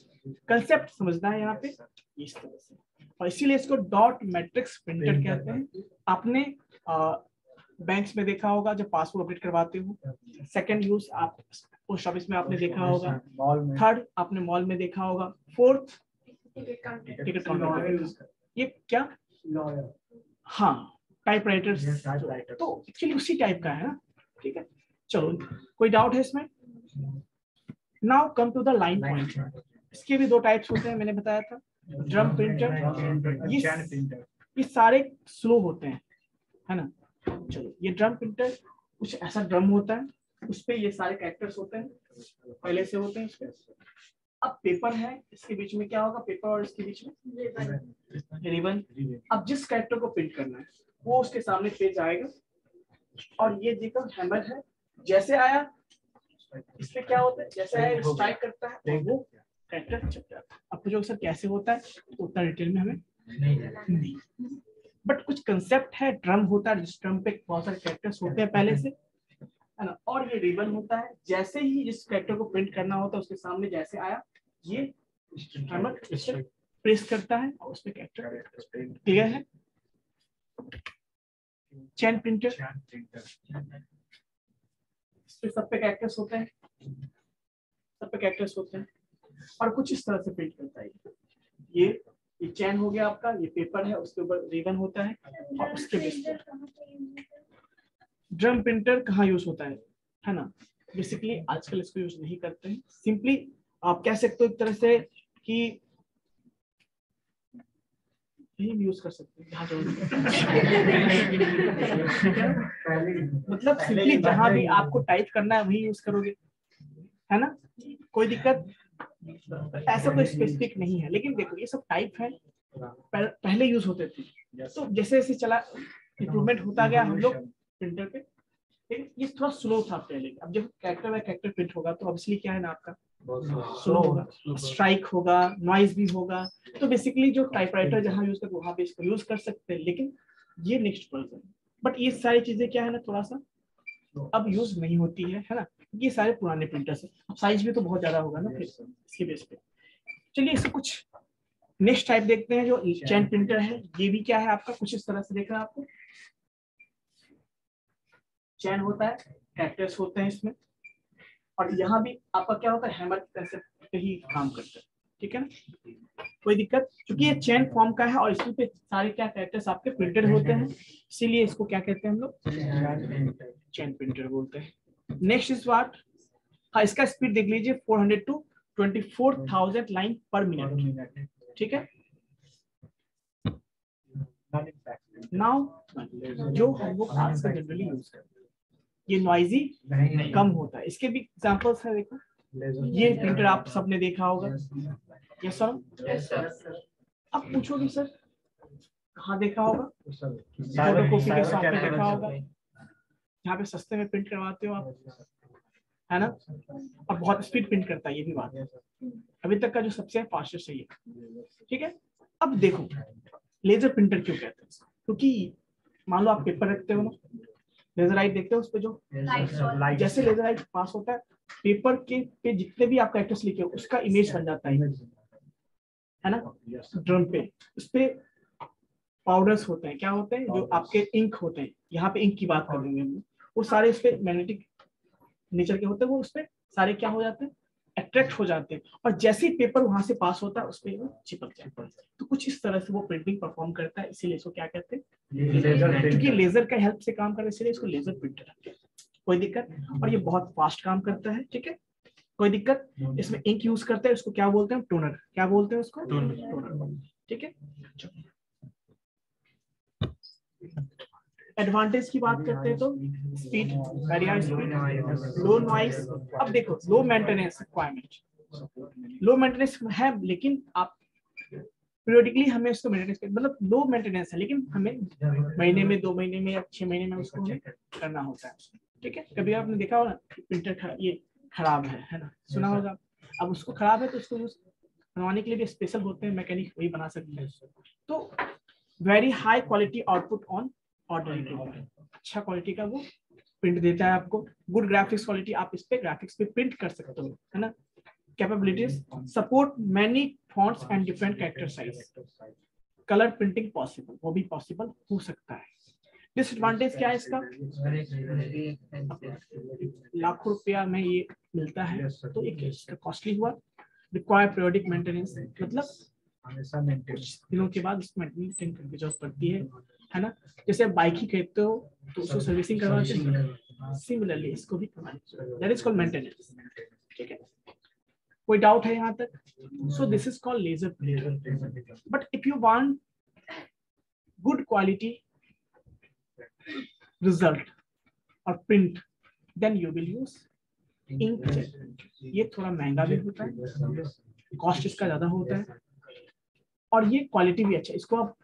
कंसेप्ट समझना है यहाँ पे इस तरह से। और इसीलिए इसको डॉट मैट्रिक्स प्रिंटर कहते हैं। आपने बैंक्स में देखा होगा जब पासबुक अपडेट करवाते हो, सेकंड यूज आप पोस्ट ऑफिस में आपने देखा होगा, थर्ड आपने मॉल में देखा होगा, फोर्थ टिकट काउंटर, ये क्या, हाँ टाइपराइटर, तो एक्चुअली उसी टाइप का है ना। ठीक है, चलो कोई डाउट है इसमें। Now come to the line point. इसके भी दो टाइप्स होते हैं, मैंने बताया था, ड्रम प्रिंटर, ये सारे स्लो होते हैं, है ना। चलो ये ड्रम प्रिंटर कुछ ऐसा ड्रम होता है, उसपे ये सारे कैरेक्टर्स होते हैं, पहले से होते हैं इसपे। अब पेपर है, इसके बीच में क्या होगा, पेपर और इसके बीच में रिबन। अब जिस कैरेक्टर को प्रिंट करना है वो उसके सामने पेज आएगा, और ये देखो हैमर है, जैसे आया इसमें क्या होता है, जैसे आया स्ट्राइक करता है और वो कैरेक्टर छप जाता है। अब पूछो सर कैसे होता है, तो उतना डिटेल में हमें नहीं, बट कुछ कंसेप्ट है। ड्रम होता है, जिस ड्रम पे बहुत सारे कैरेक्टर्स होते हैं पहले से, है ना, और ये रिबन होता है, जैसे ही जिस कैरेक्टर को प्रिंट करना होता है उसके सामने जैसे आया ये हैमर प्रेस करता है और उसपे कैरेक्टर। क्लियर है। चैन प्रिंटर, सब पे कैरेक्टर्स होते हैं, सब पे कैरेक्टर्स होते हैं, और कुछ इस तरह से प्रिंट करता है। ये चैन हो गया आपका, ये पेपर है, उसके ऊपर रिबन होता है, और उसके बेस पर ड्रम प्रिंटर कहाँ यूज होता है ना। बेसिकली आजकल इसको यूज नहीं करते हैं, सिंपली आप कह सकते हो एक तरह से कि यही यूज कर सकते हैं जहाँ मतलब सिंपली जहां भी आपको टाइप करना है वही यूज करोगे, है ना, कोई दिक्कत ऐसा कोई स्पेसिफिक नहीं है। लेकिन देखो ये सब टाइप है, पहले यूज होते थे, तो जैसे जैसे चला इम्प्रूवमेंट होता गया हम लोग प्रिंटर पे, लेकिन ये थोड़ा स्लो था पहले। अब जब कैरेक्टर बाय कैरेक्टर प्रिंट होगा तो ऑब्वियसली क्या है ना आपका स्लो होगा, स्ट्राइक होगा, नॉइज भी होगा। तो बेसिकली जो टाइपराइटर जहां यूज करते वहां पे इसको यूज कर सकते हैं, लेकिन ये नेक्स्ट वर्जन। बट ये सारी चीजें क्या है ना थोड़ा सा अब यूज नहीं होती है ना, ये सारे पुराने प्रिंटर्स है। अब साइज भी तो बहुत ज्यादा होगा ना फिर इसके बेस पे। चलिए इससे कुछ नेक्स्ट टाइप देखते हैं जो चैन प्रिंटर है। ये भी क्या है आपका कुछ इस तरह से, देख रहा है आपको, चैन होता है, कैरेक्टर्स होते हैं इसमें, और यहाँ भी आपका क्या होता है हैमर की तरह से ही काम करता है। ठीक है ना, कोई दिक्कत, क्योंकि ये चैन फॉर्म का है और इसमें पे सारे क्या कैरेक्टर्स आपके प्रिंटेड होते हैं, इसीलिए इसको क्या कहते हैं हम लोग, चैन प्रिंटर बोलते हैं। नेक्स्ट इज व्हाट, हाँ इसका स्पीड देख लीजिए 400 to 24,000 लाइन पर मिनट। ठीक है, नाउ जो हम लोग आजकल जनरली यूज करते हैं, ये नॉइजी कम होता है। इसके भी एग्जांपल्स है, देखो ये प्रिंटर आप सबने देखा होगा, यस सर। अब पूछोगे सर कहाँ देखा होगा, फोटोकॉपी के शॉप में देखा होगा, यहाँ पे सस्ते में प्रिंट करवाते हो आप, है ना, और बहुत स्पीड प्रिंट करता है, ये भी बात है। अभी तक का जो सबसे फास्टेस्ट है ये। ठीक है, अब देखो लेजर प्रिंटर क्यों कहते हैं, क्योंकि मान लो आप पेपर रखते हो ना, लेजर लाइट देखते हो उस पे, जो जैसे लेजर लाइट पास होता है पेपर के पे जितने भी आप कैरेक्टर्स लिखे हो उसका इमेज बन जाता है ना। ड्रम पे उस पे पाउडर्स होते हैं, क्या होते हैं, जो आपके इंक होते हैं, यहाँ पे इंक की बात कर रहे हैं, वो सारे उस पे मैग्नेटिक नेचर के होते हैं, वो उस पे सारे क्या हो जाते हैं, अट्रैक्ट हो जाते हैं, और जैसे ही पेपर वहां से पास होता है उस पे वो चिपक जाता है। तो कुछ इस तरह से वो प्रिंटिंग परफॉर्म करता है, इसीलिए इसको क्या कहते हैं, क्योंकि लेजर का हेल्प से काम करने, इसलिए इसको लेजर प्रिंटर कहते हैं। कोई दिक्कत, और ये बहुत फास्ट काम करता है, ठीक है, कोई दिक्कत। इसमें इंक यूज करते हैं, उसको क्या बोलते हैं, टोनर, क्या बोलते हैं उसको, टोनर, ठीक है। एडवांटेज की बात करते हैं तो speed, very high speed, low noise. अब देखो low maintenance requirement, low maintenance है, लेकिन आप पीरियडिकली हमें उसको मेंटेनेंस, मतलब लो मेंटेनेंस है, लेकिन हमें महीने में, 2 महीने में या 6 महीने में उसको हमें करना होता है, ठीक है। कभी आपने देखा होगा प्रिंटर ये खराब है ना, सुना होगा। अब उसको खराब है तो उसको यूज बनवाने के लिए भी स्पेशल होते हैं मैकेनिक, वही बना सकते हैं। तो very high quality output on order printer, अच्छा क्वालिटी का वो प्रिंट देता है आपको। गुड ग्राफिक्स क्वालिटी, आप इस पे ग्राफिक्स पे प्रिंट कर सकते हो, है ना। Capabilities, support many fonts and different character size, colour printing possible, वो भी पॉसिबल हो सकता है। डिसएडवांटेज क्या है इसका, लाखों रुपया में ये मिलता है तो एक इसका कॉस्टली हुआ। रिक्वायर पीरियोडिक मेंटेनेंस, मतलब कुछ दिनों के बाद इसको मेंटेनेंस करने की जरूरत पड़ती है ना। जैसे आप बाइक ही खरीदते हो तो उसको सर्विसिंग करवाते हैं, सिमिलरली इसको भी करवाना, दैट इज कॉल्ड मेंटेनेंस, ठीक है। कोई डाउट है यहाँ तक? So this is called laser printer. But if you want good quality result और print, then you will use inkjet. ये थोड़ा महंगा भी होता है, कॉस्ट इसका ज्यादा होता है, और ये क्वालिटी भी अच्छा है। इसको आप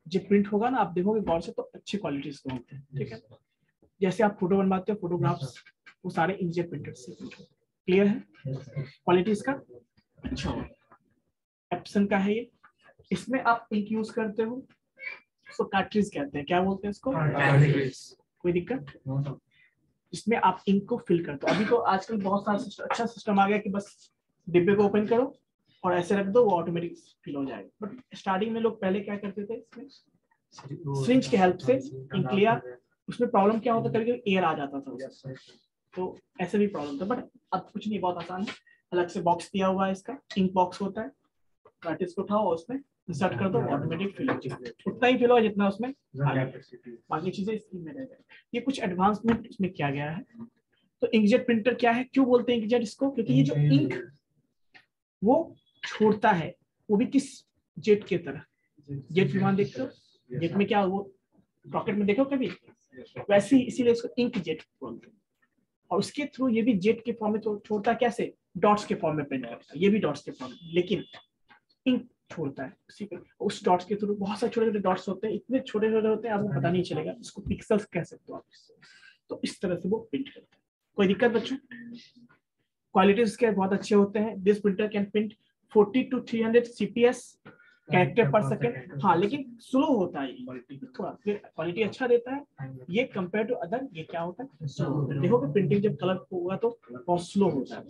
जब प्रिंट होगा ना, आप देखोगे गौर से तो अच्छी क्वालिटी इसको होते हैं, ठीक है। जैसे आप फोटो बनवाते हो, फोटोग्राफ्स वो सारे इंकजेट प्रिंटर से, क्लियर है। क्वालिटी इसका अच्छा हो, एप्सन का है ये। इसमें आप इंक यूज करते हो, इसको कार्ट्रिज कहते हैं, क्या बोलते हैं इसको, कोई दिक्कत। इसमें आप इंक को फिल करते हो। अभी तो आजकल बहुत सारा अच्छा सिस्टम आ गया कि बस डिब्बे को ओपन करो और ऐसे रख दो, वो ऑटोमेटिक फिल हो जाएगा। बट स्टार्टिंग में लोग पहले क्या करते थे, इसमें सिरिंज के हेल्प से इंक लिया, उसमें प्रॉब्लम क्या होता था, कभी एयर आ जाता था उसमें, तो ऐसे भी प्रॉब्लम था। बट अब कुछ नहीं, बहुत आसान है। अलग से बॉक्स दिया हुआ है, इसका इंक बॉक्स होता है, कार्ट्रिज को उठाओ, उसमें इंसर्ट कर दो, ऑटोमेटिक फिल हो जाएगा। उतना ही फिल हो जितना उसमें आ गया, बाकी चीजें स्क्रीन में रह जाए। ये कुछ एडवांसमेंट इसमें किया गया है। तो इंकजेट प्रिंटर क्या है, क्यों बोलते हैं इंकजेट इसको, क्योंकि ये जो इंक वो छोड़ता है, वो भी किस जेट की तरह, जेट विमान देखते हो, जेट में क्या वो रॉकेट में देखो कभी, वैसे ही, इसीलिए इसको इंक जेट बोलते हैं। और उसके थ्रू ये भी जेट के फॉर्म में छोड़ता है, कैसे, डॉट्स के फॉर्म में प्रिंट करता है, ये भी डॉट्स के फॉर्म में, लेकिन इंक छोड़ता है उसी पे। उस डॉट्स के थ्रू बहुत सारे छोटे छोटे डॉट्स होते हैं, इतने छोटे छोटे होते हैं आपको पता नहीं चलेगा, इसको पिक्सेल्स कह सकते हो आप इससे। तो इस तरह से वो प्रिंट करता है। कोई दिक्कत बच्चों? क्वालिटी इसके बहुत अच्छे होते हैं। This printer can print 40 to 300 CPS character पर सेकेंड। हाँ, लेकिन स्लो होता है, थोड़ा क्वालिटी अच्छा देता है ये कंपेयर टू अदर। ये क्या होता है, स्लो। देखोगे प्रिंटिंग जब कलर होगा तो बहुत स्लो होता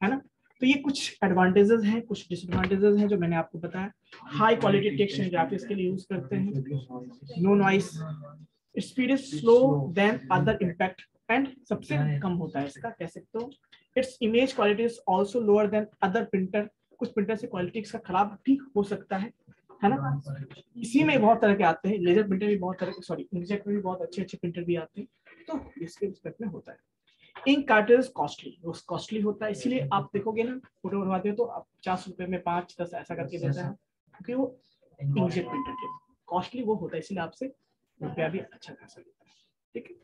है ना। तो ये कुछ एडवांटेजेस हैं, कुछ डिसएडवांटेजेस हैं जो मैंने आपको बताया। High quality text and graphics के लिए यूज करते हैं, no noise, speed is slow then other impact, and सबसे कम होता है इसका, कह सकते हो। Its image quality is also lower than other printer. कुछ प्रिंटर से क्वालिटी इसका खराब भी हो सकता है ना। इसी में बहुत तरह के आते हैं, लेजर प्रिंटर भी बहुत तरह के, सॉरी इंकजेट में भी बहुत अच्छे अच्छे प्रिंटर भी आते हैं, तो इसके रिस्पेक्ट में होता है। इंक कार्ट्रिज कॉस्टली होता है, इसीलिए आप देखोगे ना फोटो बनवाते हो तो आप 50 रुपए में 5-10 ऐसा करके देता है, क्योंकि वो इंकजेट प्रिंटर के कॉस्टली वो होता है, इसीलिए आपसे रुपया भी अच्छा खासा देता है, ठीक है।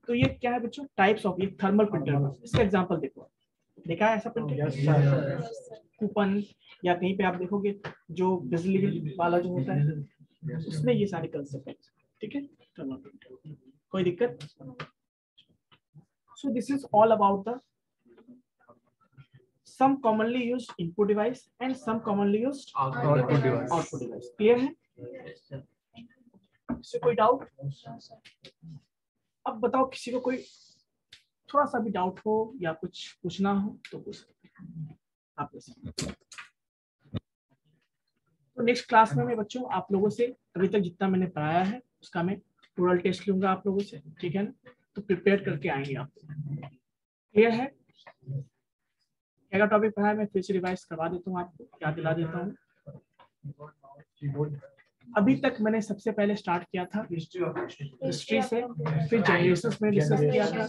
तो ये क्या है बच्चों, टाइप्स ऑफ, ये थर्मल प्रिंटर। इसका एग्जांपल देखो, देखा है ऐसा प्रिंटर, कूपन या कहीं पे आप देखोगे जो बिजली बिल वाला जो होता है, उसमें ये सारे कंसेप्ट है, ठीक है। थर्मल प्रिंटर, कोई दिक्कत? So this is all about the some commonly used input device and some commonly used output device. Clear है? इससे कोई डाउट? अब बताओ किसी को कोई थोड़ा सा भी डाउट हो या कुछ पूछना हो तो पूछ सकते हैं आप लोग। तो नेक्स्ट क्लास में मैं बच्चों आप लोगों से अभी तक जितना मैंने पढ़ाया है उसका मैं ओरल टेस्ट लूंगा आप लोगों से, ठीक है ना। तो प्रिपेयर करके आएंगे आप। क्लियर है? क्या टॉपिक पढ़ा है मैं फिर से रिवाइज करवा देता हूँ, आपको याद दिला देता हूँ। अभी तक मैंने सबसे पहले स्टार्ट किया था हिस्ट्री से, फिर जनरेशंस में डिस्कस किया था।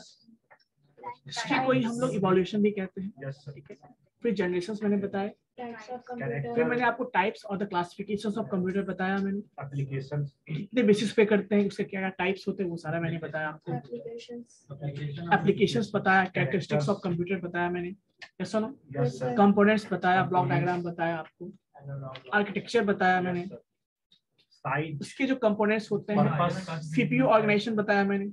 हिस्ट्री को ही हम लोग इवोल्यूशन भी कहते हैं, ठीक है। फिर जनरेशंस मैंने बताया, फिर मैंने आपको टाइप्स और द क्लासिफिकेशंस ऑफ कंप्यूटर बताया, मैंने एप्लीकेशंस कितने बेसिस पे करते हैं, उसके क्या क्या टाइप्स होते हैं वो सारा मैंने बताया आपको। एप्लीकेशंस बताया, कैरेक्टरिस्टिक्स ऑफ कंप्यूटर बताया मैंने, यस और नो, कंपोनेंट्स बताया, ब्लॉक डायग्राम बताया आपको, आर्किटेक्चर बताया मैंने, इसके जो कंपोनेंट्स होते हैं, सीपीयू ऑर्गेनाइजेशन बताया मैंने।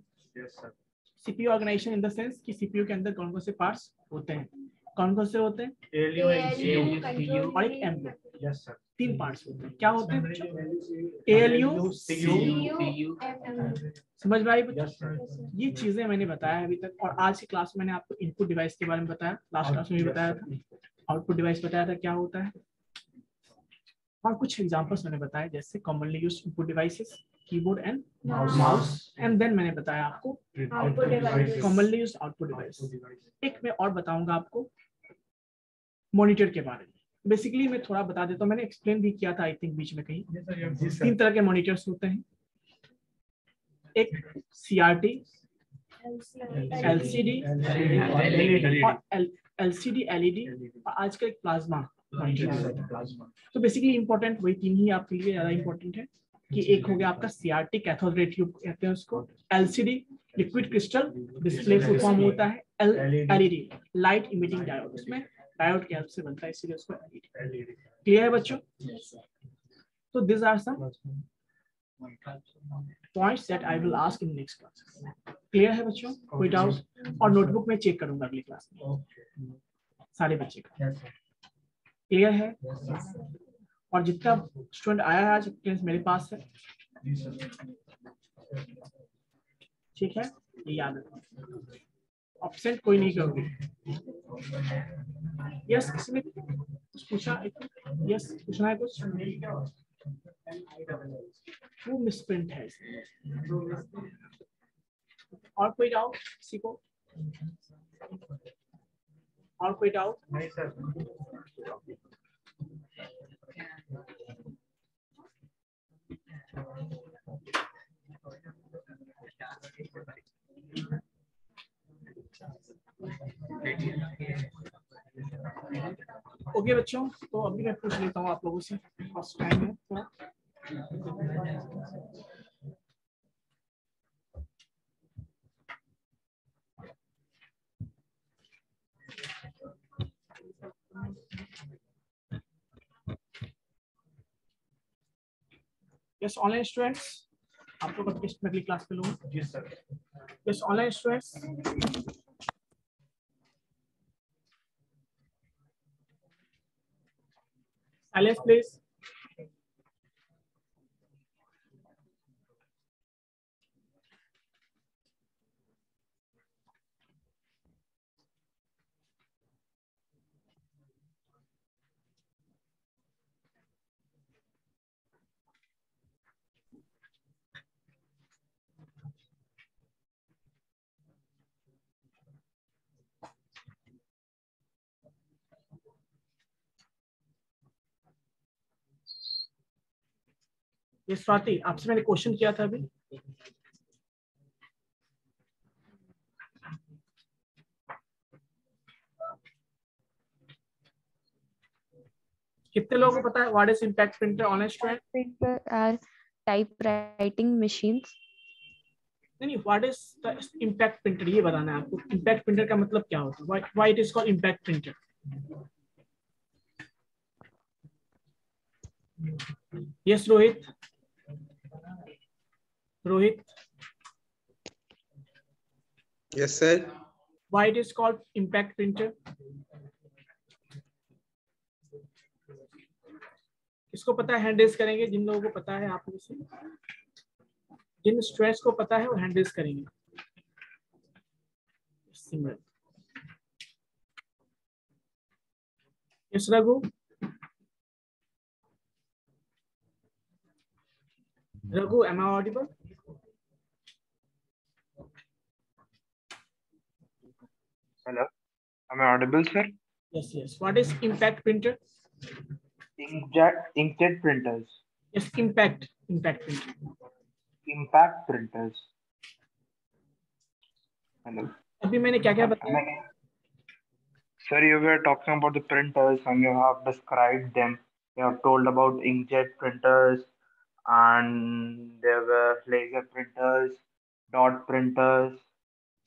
CPU organisation in the sense कि सीपीयू के अंदर कौन कौन से पार्ट्स होते हैं, कौन कौन से होते हैं, ALU और एक एमब्लॉक, तीन पार्ट्स होते हैं। क्या होते हैं बच्चों? ALU, CPU, समझ में आई बच्चों? ये चीजें मैंने बताया अभी तक। और आज की क्लास में मैंने आपको इनपुट डिवाइस के बारे में बताया, लास्ट क्लास में भी बताया था, आउटपुट डिवाइस बताया था क्या होता है, और कुछ एग्जांपल्स मैंने बताया जैसे commonly used input devices, keyboard and mouse, and then मैंने बताया आपको कॉमनली यूज्ड आउटपुट डिवाइस। एक मैं और बताऊंगा आपको मॉनिटर के बारे में। बेसिकली मैं थोड़ा बता देता हूँ, मैंने एक्सप्लेन भी किया था आई थिंक बीच में कहीं। तीन तरह के मॉनिटर्स होते हैं, एक CRT, LCD और LCD LED, और आजकल एक प्लाज्मा मॉनिटर। तो बेसिकली इंपॉर्टेंट वही तीन ही आपके लिए ज्यादा इंपॉर्टेंट है कि एक हो गया आपका CRT, कैथोड रे ट्यूब कहते हैं उसको, LCD liquid crystal display full form होता है, LED लाइट इमिटिंग डायोड, उसमें डायोड की हेल्प से बनता है इसीलिए उसको LED। क्लियर है बच्चों? तो this are some points that I will ask in next class. Clear है बच्चों? कोई डाउट? और नोटबुक में चेक करूंगा अगली क्लास में सारे बच्चे का। क्लियर है? और जितना स्टूडेंट आया है आज मेरे पास है, ठीक है, ये याद रखो, ऑब्सेंट कोई नहीं करोगे। यस, किसी ने कुछ पूछा? यस, पूछना है कुछ? वो मिसप्रिंट है और कोई डाउट किसी को? और कोई डाउट? नहीं सर। ओके बच्चों, तो अभी मैं पूछ लेता हूँ आप लोगों से, फर्स्ट टाइम है तो यस ऑनलाइन स्टूडेंट्स, आप लोग टेस्ट में अगली क्लास पे लोग? जी sir. Yes online students, silence please. ये स्वाति, आपसे मैंने क्वेश्चन किया था अभी, कितने लोगों को पता है what is impact printer? Online student, printer are typewriting machines. नहीं, what is the impact printer, ये बताना है आपको। इंपैक्ट प्रिंटर का मतलब क्या होता है? Why it is called impact printer? Yes Rohit, Rohit. Yes, sir. Why it is called impact printer? इसको पता है? हैंड रेज करेंगे जिन लोगों को पता है, आप में से जिन स्टूडेंट्स को पता है वो हैंड रेज करेंगे। Simran, yes Raghu, Raghu am I audible? Hello, am I audible, sir? Yes, yes. What is impact printer? Inkjet printers. Yes, impact printer. Impact printers. Hello. अभी मैंने क्या क्या बताया? Sir, you were talking about the printers and you have described them. You have told about inkjet printers and there were laser printers, dot printers,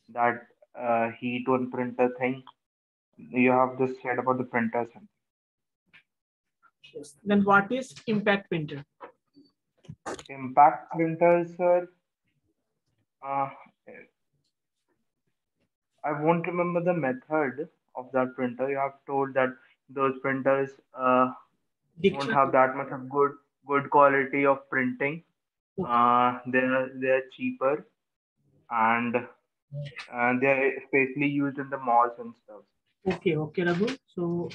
that heat one printer thing. You have just said about the printers. Yes. Then what is impact printer? Impact printers, sir. Uh, I won't remember the method of that printer. You have told that those printers won't have that much of good quality of printing. They're cheaper and they're especially used in the malls and stuff. Okay, Raghu. So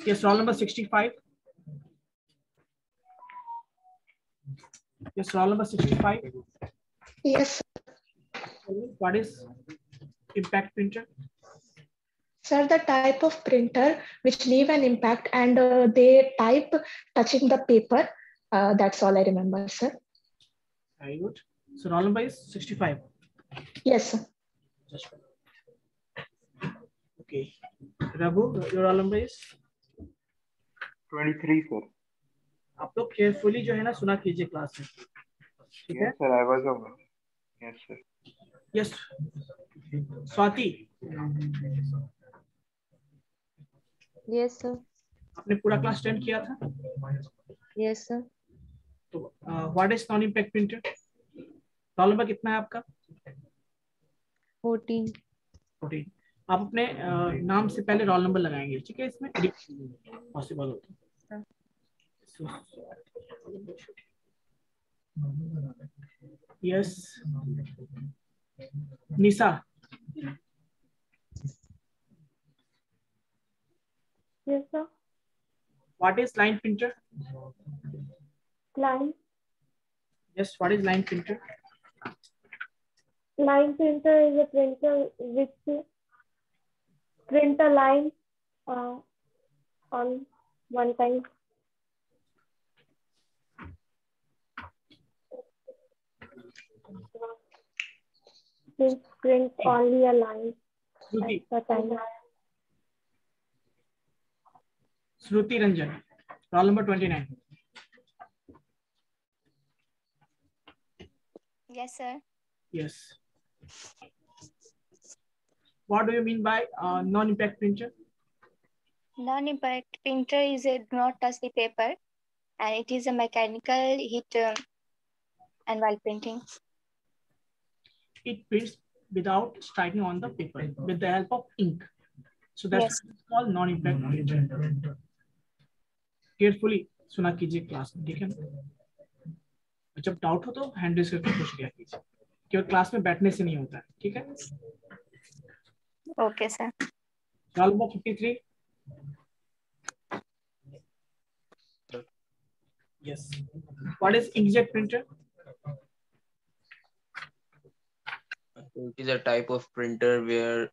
yes, roll number 65. Yes, roll number 65. Yes, What is impact printer? sir, the type of printer which leave an impact and they type touching the paper. That's all I remember, sir. Very good. So roll number is 65. Yes, sir. Okay. Raghu, your roll number is? 23, sir. आप लोग carefully जो है ना सुना कीजिए class में, ठीक है? Yes, sir. I was over. Yes, sir. Yes. Swati, Yes, sir. आपने पूरा क्लास अटेंड किया था? Yes, sir. तो what is non impact printer? Roll number कितना है आपका? 14. 14. आप अपने नाम से पहले रोल नंबर लगाएंगे, ठीक है? इसमें पॉसिबल होता है. Yes, Nisha. Yes, sir. What is line printer? Line What is line printer? printer is a printer which print a line on one time. Print only a line Shruti. at a time. Shruti Ranjan. Roll number 29. Yes, sir. Yes. What do you mean by non-impact printer? Non-impact printer is a do not touch the paper, and it is a mechanical heat and while printing. It prints without striking on the paper with the help of ink. So that's Yes. called non-impact printer. Carefully सुना कीजिए class में, ठीक है? जब doubt हो तो hand raise करके पूछ लिया कीजिए, केवल क्लास में बैठने से नहीं होता है, ठीक है? Okay, sir. Roll number 53. Yes. What is inkjet printer? It is a type of printer where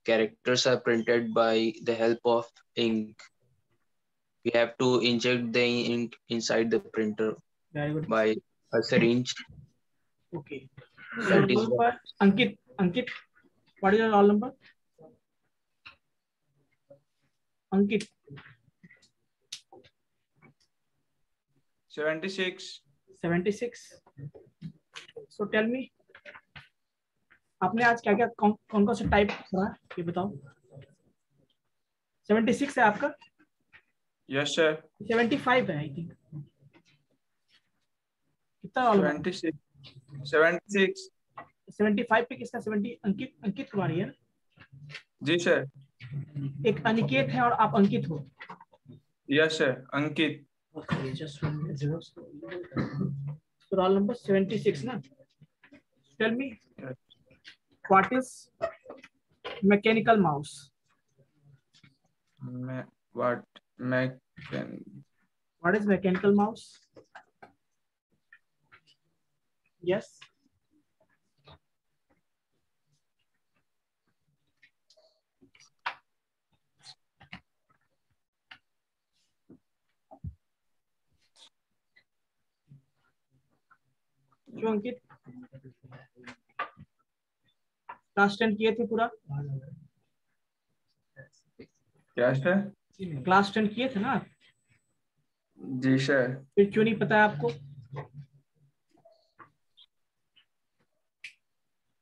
characters are printed by the help of ink. We have to inject the ink inside the printer Very good. by a syringe. Okay. So roll number Ankit, what is your roll number? Ankit. 76. 76. So tell me, आपने आज क्या क्या कौन से type पढ़ा, ये बताओ. 76 है आपका? Yes, sir. 75 है आई थिंक. कितना roll number? 76. 75 पे किसका 70? अंकित कुमारी है ना? जी सर. एक अनिकेत है और आप अंकित हो. Yes, sir. Ankit. Okay, just one minute. So roll number 76 ना? Tell me, what is mechanical mouse? What is mechanical mouse? Yes. You Ankit, class 10 किए थे पूरा? क्या सर? क्लास 10 किए थे ना? जी सर। फिर क्यों नहीं पता है आपको?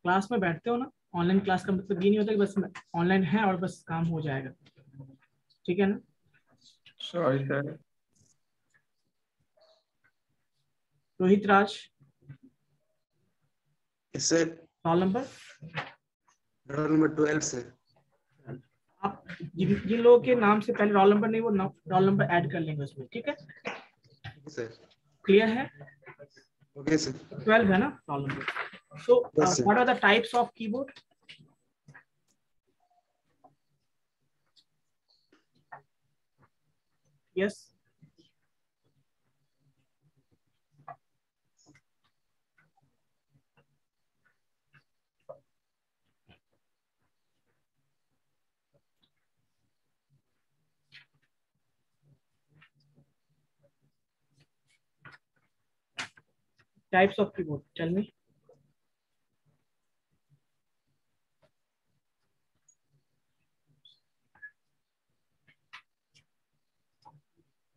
क्लास में बैठते हो ना, ऑनलाइन क्लास का मतलब ये नहीं होता कि बस ऑनलाइन है और बस काम हो जाएगा, ठीक है ना? Sorry sir. Rohit Raj, sir roll number? Roll number 12 sir. आप जिन लोगों के नाम से पहले रोल नंबर नहीं, वो रोल नंबर ऐड कर लेंगे उसमें, ठीक है सर? क्लियर है? Okay sir. 12 है ना roll number? So what are the types of keyboard? Yes, types of keyboard, tell me.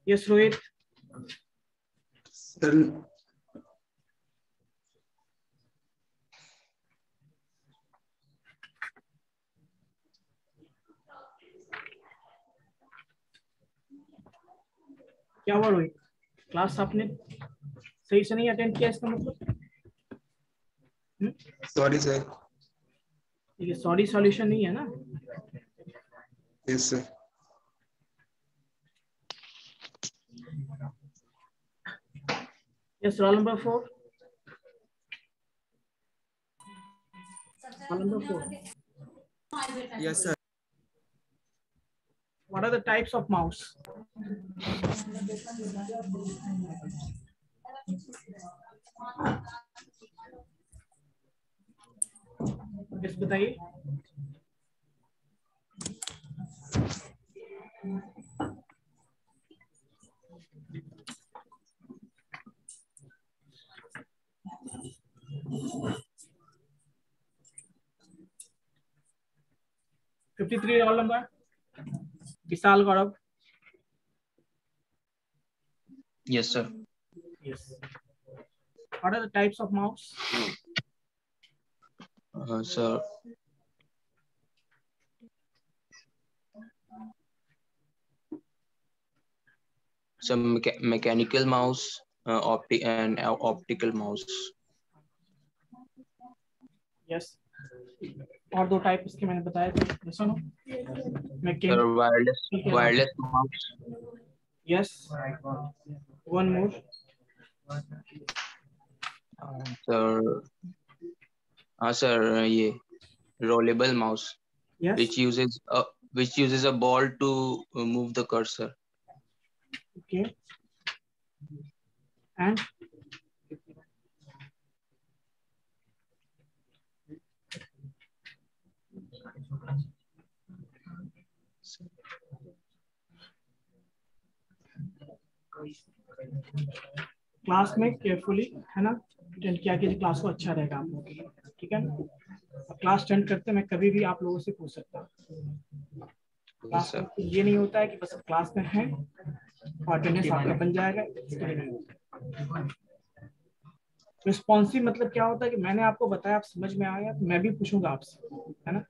Yes, Rohit. Sir क्या हुआ रोहित? क्लास आपने सही से नहीं अटेंड किया, इसका मतलब? Sorry sir. ये सॉरी सॉल्यूशन नहीं है ना? Yes sir. Yes, roll number 4. Roll number 4. Yes sir. What are the types of mouse? Yes, बताइए। $53 roll number. Vishal Gaurav. Yes, sir. Yes. What are the types of mouse? Sir, some mechanical mouse, optical mouse. Yes. और दो type इसके मैंने बताए थे, सुनो। Sir, wireless mouse. Yes. One more. Sir, ये rollable mouse. Yes. which uses a ball to move the cursor. Okay. And class में carefully, है ना, अटेंड किया कि क्लास को अच्छा रहेगा आप लोगों के लिए, ठीक है ना? क्लास अटेंड करते मैं कभी भी आप लोगों से पूछ सकता हूँ। क्लास में ये नहीं होता है कि बस क्लास में है और अटेंडेंस आपका बन जाएगा, इसके लिए नहीं होता। रिस्पॉन्सिव मतलब क्या होता है कि मैंने आपको बताया, आप समझ में आया तो मैं भी पूछूंगा आपसे, है ना,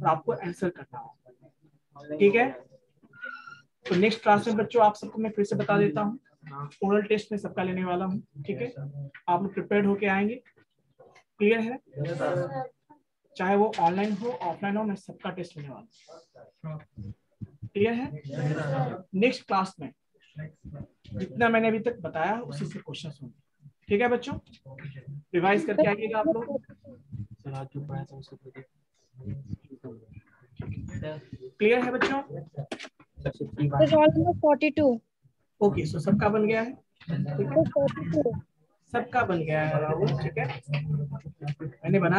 और आपको आंसर करना होगा, ठीक है? तो नेक्स्ट क्लास में बच्चों आप सबको मैं फिर से बता देता हूँ, ओरल टेस्ट में सबका लेने वाला हूँ, ठीक है? आप लोग प्रिपेयर्ड होके आएंगे, क्लियर है? चाहे वो ऑनलाइन हो ऑफलाइन हो, मैं सबका टेस्ट लेने वाला हूँ, क्लियर है? नेक्स्ट क्लास में जितना मैंने अभी तक बताया उसी से क्वेश्चन होंगे, ठीक है बच्चों? रिवाइज करके आइएगा आप लोग। क्लियर है बच्चों? Roll number 42। ओके, सो सबका बन गया है, ठीक है? सबका बन गया है राहुल, ठीक है? मैंने बना